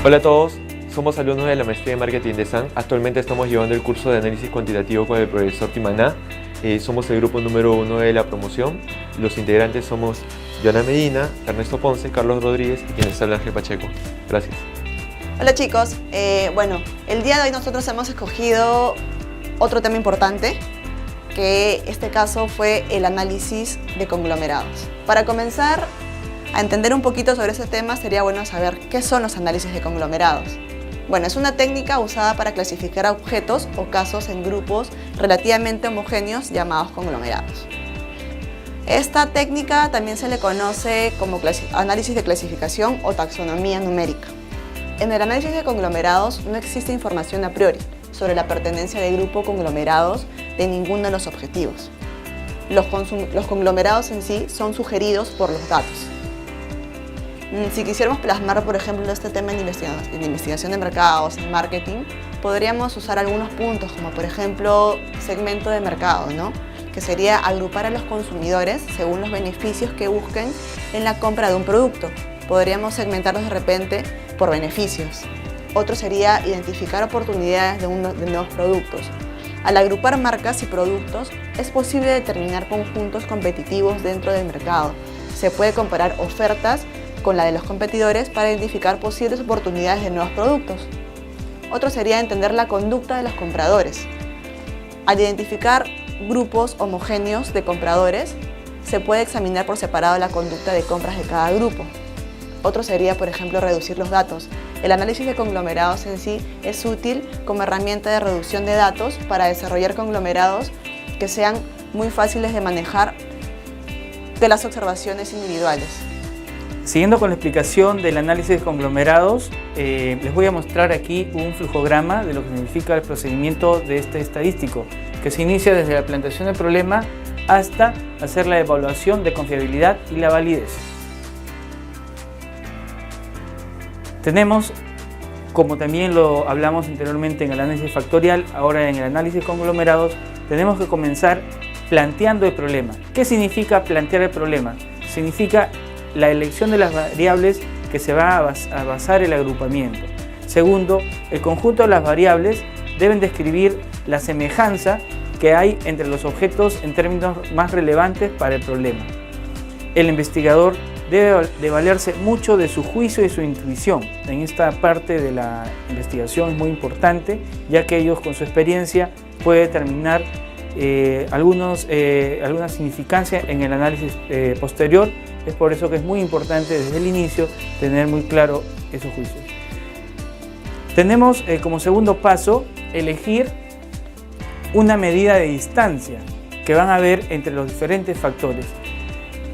Hola a todos, somos alumnos de la Maestría de Marketing de SAN. Actualmente estamos llevando el curso de análisis cuantitativo con el profesor Timaná. Somos el grupo número 1 de la promoción. Los integrantes somos Joana Medina, Ernesto Ponce, Carlos Rodríguez y quien les habla Ángel Pacheco. Gracias. Hola chicos, el día de hoy nosotros hemos escogido otro tema importante, que este caso fue el análisis de conglomerados. Para comenzar a entender un poquito sobre ese tema, sería bueno saber qué son los análisis de conglomerados. Bueno, es una técnica usada para clasificar objetos o casos en grupos relativamente homogéneos llamados conglomerados. Esta técnica también se le conoce como análisis de clasificación o taxonomía numérica. En el análisis de conglomerados no existe información a priori sobre la pertenencia de grupo conglomerados de ninguno de los objetivos. Los conglomerados en sí son sugeridos por los datos. Si quisiéramos plasmar, por ejemplo, este tema en investigación de mercados, en marketing, podríamos usar algunos puntos, como por ejemplo segmento de mercado, ¿no? Que sería agrupar a los consumidores según los beneficios que busquen en la compra de un producto. Podríamos segmentarlos de repente por beneficios. Otro sería identificar oportunidades de nuevos productos. Al agrupar marcas y productos, es posible determinar conjuntos competitivos dentro del mercado. Se puede comparar ofertas con la de los competidores para identificar posibles oportunidades de nuevos productos. Otro sería entender la conducta de los compradores. Al identificar grupos homogéneos de compradores, se puede examinar por separado la conducta de compras de cada grupo. Otro sería, por ejemplo, reducir los datos. El análisis de conglomerados en sí es útil como herramienta de reducción de datos para desarrollar conglomerados que sean muy fáciles de manejar de las observaciones individuales. Siguiendo con la explicación del análisis de conglomerados, les voy a mostrar aquí un flujograma de lo que significa el procedimiento de este estadístico, que se inicia desde la planteación del problema hasta hacer la evaluación de confiabilidad y la validez. Tenemos, como también lo hablamos anteriormente en el análisis factorial, ahora en el análisis de conglomerados, tenemos que comenzar planteando el problema. ¿Qué significa plantear el problema? Significa la elección de las variables que se va a basar el agrupamiento. Segundo, el conjunto de las variables deben describir la semejanza que hay entre los objetos en términos más relevantes para el problema. El investigador debe de valerse mucho de su juicio y su intuición. En esta parte de la investigación es muy importante, ya que ellos con su experiencia pueden determinar alguna significancia en el análisis posterior. Es por eso que es muy importante desde el inicio tener muy claro esos juicios. Tenemos como segundo paso elegir una medida de distancia que van a ver entre los diferentes factores.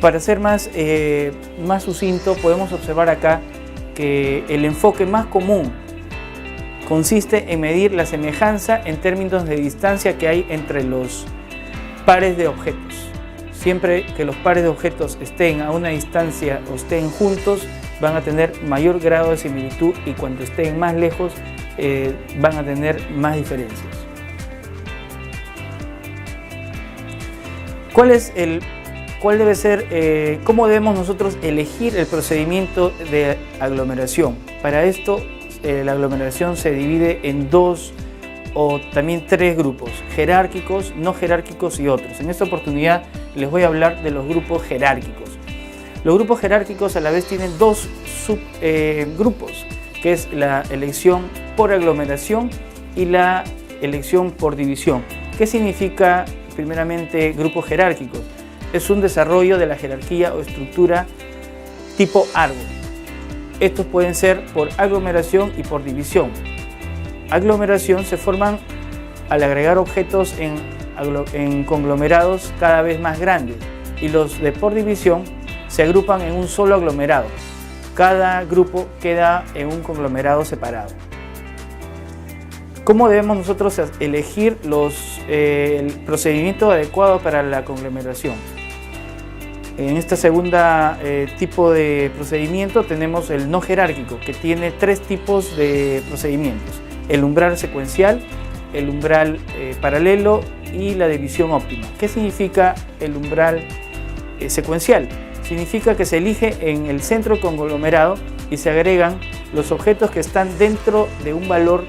Para ser más sucinto, podemos observar acá que el enfoque más común consiste en medir la semejanza en términos de distancia que hay entre los pares de objetos. Siempre que los pares de objetos estén a una distancia o estén juntos, van a tener mayor grado de similitud, y cuando estén más lejos van a tener más diferencias. ¿Cómo debemos nosotros elegir el procedimiento de aglomeración? Para esto, la aglomeración se divide en dos o también tres grupos: jerárquicos, no jerárquicos y otros. En esta oportunidad les voy a hablar de los grupos jerárquicos. Los grupos jerárquicos a la vez tienen dos subgrupos, que es la elección por aglomeración y la elección por división. ¿Qué significa primeramente grupos jerárquicos? Es un desarrollo de la jerarquía o estructura tipo árbol. Estos pueden ser por aglomeración y por división. Aglomeración se forman al agregar objetos en conglomerados cada vez más grandes, y los de por división se agrupan en un solo aglomerado. Cada grupo queda en un conglomerado separado. ¿Cómo debemos nosotros elegir el procedimiento adecuado para la conglomeración? En esta segunda tipo de procedimiento tenemos el no jerárquico, que tiene tres tipos de procedimientos: el umbral secuencial, el umbral paralelo y la división óptima. ¿Qué significa el umbral secuencial? Significa que se elige en el centro del conglomerado y se agregan los objetos que están dentro de un valor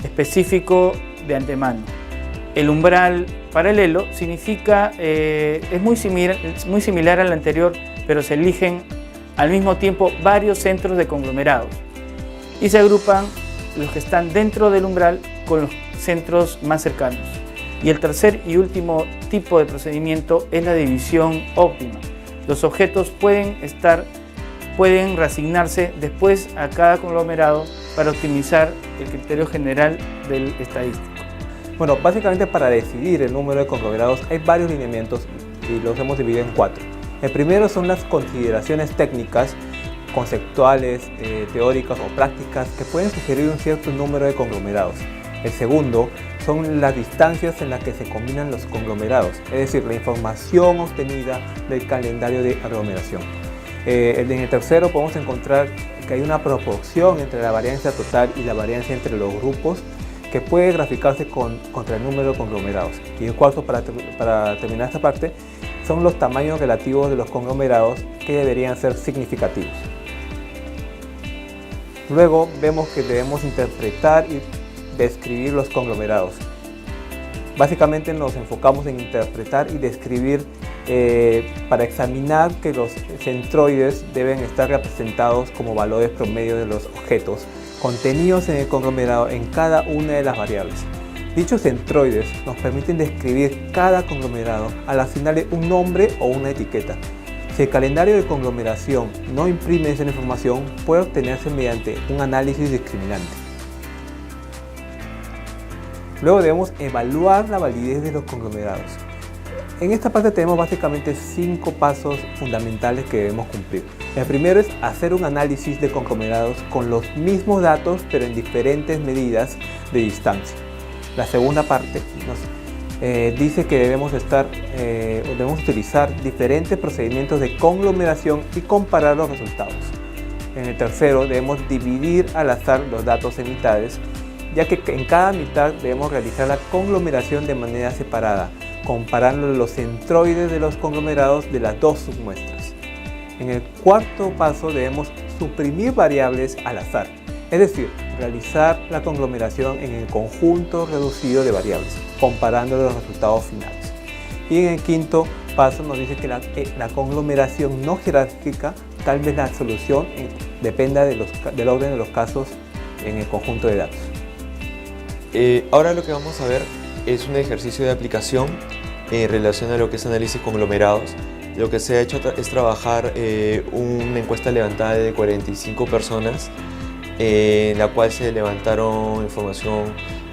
específico de antemano. El umbral paralelo significa, es muy similar al anterior, pero se eligen al mismo tiempo varios centros de conglomerados y se agrupan los que están dentro del umbral con los centros más cercanos. Y el tercer y último tipo de procedimiento es la división óptima. Los objetos pueden reasignarse después a cada conglomerado para optimizar el criterio general del estadístico. Bueno, básicamente para decidir el número de conglomerados hay varios lineamientos y los hemos dividido en 4. El primero son las consideraciones técnicas, conceptuales, teóricas o prácticas que pueden sugerir un cierto número de conglomerados. El segundo son las distancias en las que se combinan los conglomerados, es decir, la información obtenida del calendario de aglomeración. En el tercero podemos encontrar que hay una proporción entre la varianza total y la varianza entre los grupos que puede graficarse contra el número de conglomerados. Y el cuarto, para terminar esta parte, son los tamaños relativos de los conglomerados que deberían ser significativos. Luego vemos que debemos interpretar y describir los conglomerados. Básicamente nos enfocamos en interpretar y describir para examinar que los centroides deben estar representados como valores promedio de los objetos contenidos en el conglomerado en cada una de las variables. Dichos centroides nos permiten describir cada conglomerado al asignarle un nombre o una etiqueta. Si el calendario de conglomeración no imprime esa información, puede obtenerse mediante un análisis discriminante. Luego debemos evaluar la validez de los conglomerados. En esta parte tenemos básicamente 5 pasos fundamentales que debemos cumplir. El primero es hacer un análisis de conglomerados con los mismos datos pero en diferentes medidas de distancia. La segunda parte nos dice que debemos utilizar diferentes procedimientos de conglomeración y comparar los resultados. En el tercero debemos dividir al azar los datos en mitades, ya que en cada mitad debemos realizar la conglomeración de manera separada, comparando los centroides de los conglomerados de las dos submuestras. En el cuarto paso debemos suprimir variables al azar, es decir, realizar la conglomeración en el conjunto reducido de variables, comparando los resultados finales. Y en el quinto paso nos dice que la conglomeración no jerárquica, tal vez la solución dependa del orden de los casos en el conjunto de datos. Ahora lo que vamos a ver es un ejercicio de aplicación en relación a lo que es análisis conglomerados. Lo que se ha hecho es trabajar una encuesta levantada de 45 personas en la cual se levantaron información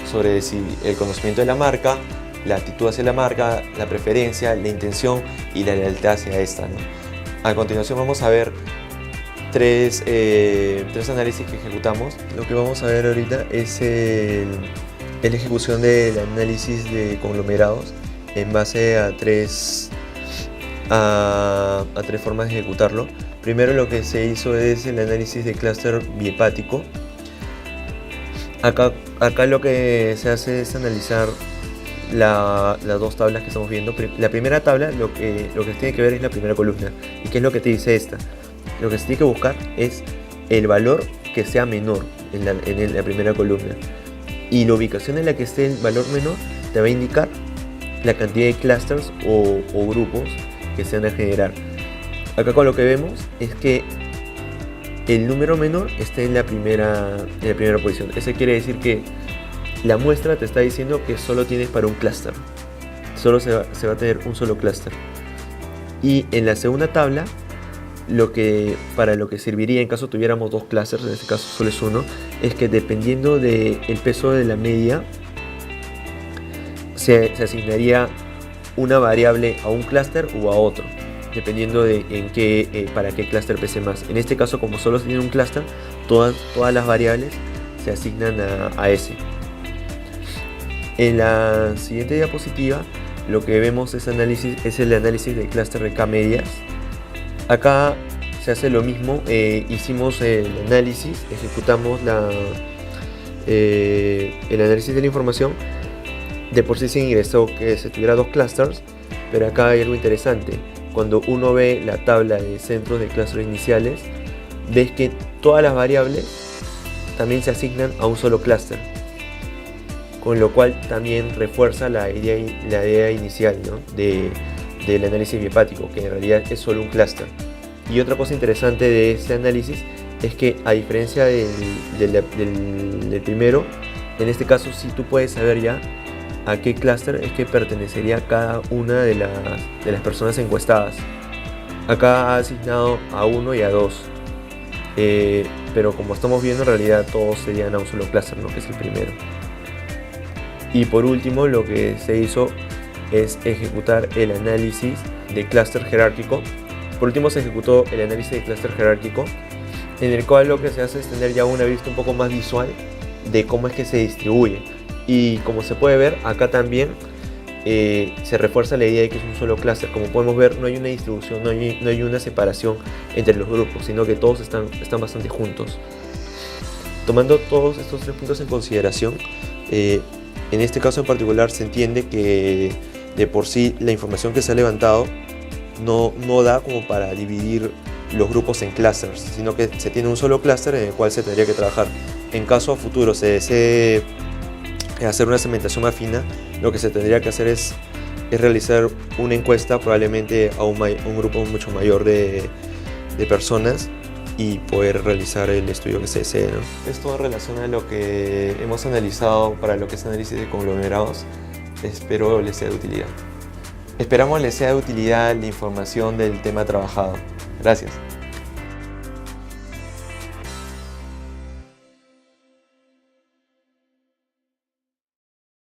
sobre el conocimiento de la marca, la actitud hacia la marca, la preferencia, la intención y la lealtad hacia esta, ¿no? A continuación vamos a ver tres análisis que ejecutamos. Lo que vamos a ver ahorita es la ejecución del análisis de conglomerados en base a tres formas de ejecutarlo. Primero lo que se hizo es el análisis de clúster bihepático. Acá lo que se hace es analizar las dos tablas que estamos viendo. La primera tabla lo que tiene que ver es la primera columna. ¿Y qué es lo que te dice esta? Lo que se tiene que buscar es el valor que sea menor en la primera columna. Y la ubicación en la que esté el valor menor te va a indicar la cantidad de clusters o grupos que se van a generar. Acá con lo que vemos es que el número menor está en la primera posición. Eso quiere decir que la muestra te está diciendo que solo tienes para un clúster. Solo se va a tener un solo clúster. Y en la segunda tabla, para lo que serviría en caso tuviéramos dos clústeres, en este caso solo es uno, es que dependiendo del peso de la media, se asignaría una variable a un clúster o a otro, dependiendo de para qué clúster pese más. En este caso, como solo se tiene un clúster, todas las variables se asignan a ese. En la siguiente diapositiva lo que vemos es el análisis del clúster de K-medias. Acá se hace lo mismo, hicimos el análisis, ejecutamos el análisis de la información. De por sí se ingresó que se tuviera dos clusters, pero acá hay algo interesante. Cuando uno ve la tabla de centros de clústeres iniciales, ves que todas las variables también se asignan a un solo clúster, con lo cual también refuerza la idea inicial, ¿no? del análisis biopático, que en realidad es solo un clúster. Y otra cosa interesante de este análisis es que, a diferencia del primero, en este caso sí tú puedes saber ya a qué clúster es que pertenecería cada una de las personas encuestadas. Acá ha asignado a 1 y a 2, pero como estamos viendo, en realidad todos serían a un solo clúster, ¿no? Que es el primero. Y por último, lo que se hizo es ejecutar el análisis de clúster jerárquico. Por último, se ejecutó el análisis de clúster jerárquico, en el cual lo que se hace es tener ya una vista un poco más visual de cómo es que se distribuye. Y como se puede ver, acá también se refuerza la idea de que es un solo clúster. Como podemos ver, no hay una distribución, no hay una separación entre los grupos, sino que todos están bastante juntos. Tomando todos estos 3 puntos en consideración, en este caso en particular se entiende que de por sí la información que se ha levantado no da como para dividir los grupos en clusters, sino que se tiene un solo clúster en el cual se tendría que trabajar. En caso a futuro se desee hacer una segmentación más fina, lo que se tendría que hacer es realizar una encuesta probablemente a un grupo mucho mayor de personas y poder realizar el estudio que se desee, ¿no? Esto en relación a lo que hemos analizado para lo que es análisis de conglomerados. Espero les sea de utilidad. Esperamos les sea de utilidad la información del tema trabajado. Gracias.